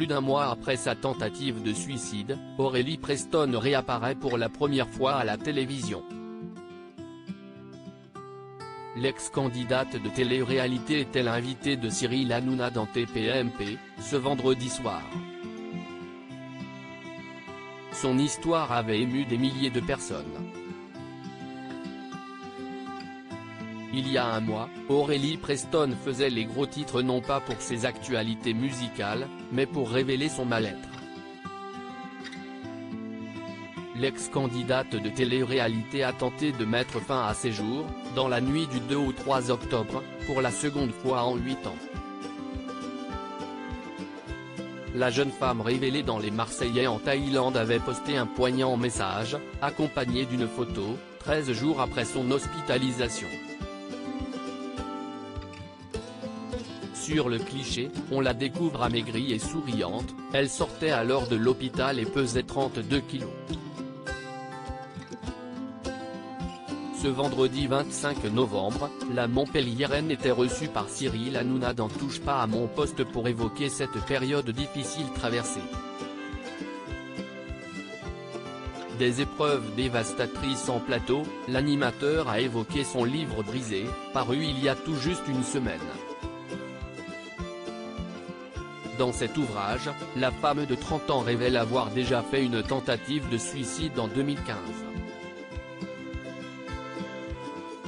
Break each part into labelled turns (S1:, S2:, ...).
S1: Plus d'un mois après sa tentative de suicide, Aurélie Preston réapparaît pour la première fois à la télévision. L'ex-candidate de télé-réalité était l'invitée de Cyril Hanouna dans TPMP, ce vendredi soir. Son histoire avait ému des milliers de personnes. Il y a un mois, Aurélie Preston faisait les gros titres non pas pour ses actualités musicales, mais pour révéler son mal-être. L'ex-candidate de télé-réalité a tenté de mettre fin à ses jours, dans la nuit du 2 au 3 octobre, pour la seconde fois en 8 ans. La jeune femme révélée dans Les Marseillais en Thaïlande avait posté un poignant message, accompagné d'une photo, 13 jours après son hospitalisation. Sur le cliché, on la découvre amaigrie et souriante, elle sortait alors de l'hôpital et pesait 32 kilos. Ce vendredi 25 novembre, la Montpelliéraine était reçue par Cyril Hanouna dans Touche pas à mon poste pour évoquer cette période difficile traversée. Des épreuves dévastatrices en plateau, l'animateur a évoqué son livre Brisé, paru il y a tout juste une semaine. Dans cet ouvrage, la femme de 30 ans révèle avoir déjà fait une tentative de suicide en 2015.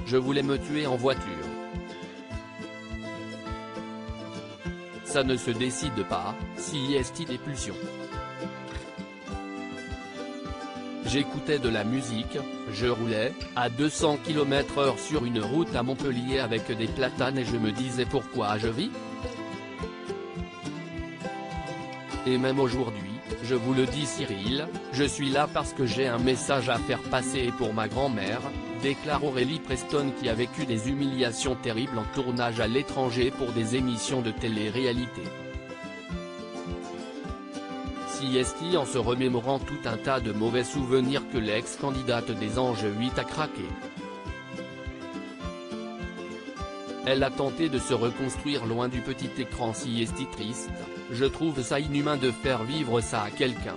S1: Je voulais me tuer en voiture. Ça ne se décide pas, si est des pulsions. J'écoutais de la musique, je roulais, à 200 km/h sur une route à Montpellier avec des platanes et je me disais pourquoi je vis ? Et même aujourd'hui, je vous le dis Cyril, je suis là parce que j'ai un message à faire passer pour ma grand-mère, déclare Aurélie Preston qui a vécu des humiliations terribles en tournage à l'étranger pour des émissions de télé-réalité. CST en se remémorant tout un tas de mauvais souvenirs que l'ex-candidate des Anges 8 a craqué. Elle a tenté de se reconstruire loin du petit écran CST triste, je trouve ça inhumain de faire vivre ça à quelqu'un.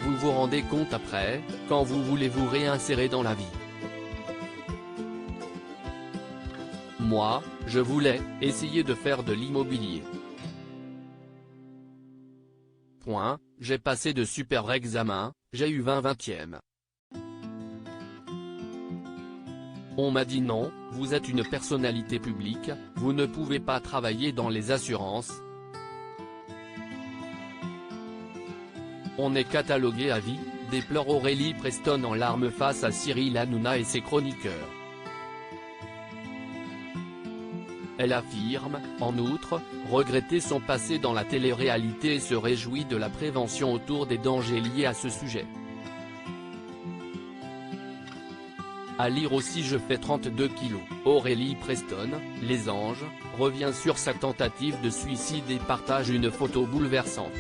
S1: Vous vous rendez compte après, quand vous voulez vous réinsérer dans la vie. Moi, je voulais essayer de faire de l'immobilier. J'ai passé de super examens, j'ai eu 20/20e. On m'a dit non, vous êtes une personnalité publique, vous ne pouvez pas travailler dans les assurances. On est catalogué à vie, déplore Aurélie Preston en larmes face à Cyril Hanouna et ses chroniqueurs. Elle affirme, en outre, regretter son passé dans la télé-réalité et se réjouit de la prévention autour des dangers liés à ce sujet. À lire aussi Je fais 32 kilos, Aurélie Preston, Les Anges, revient sur sa tentative de suicide et partage une photo bouleversante.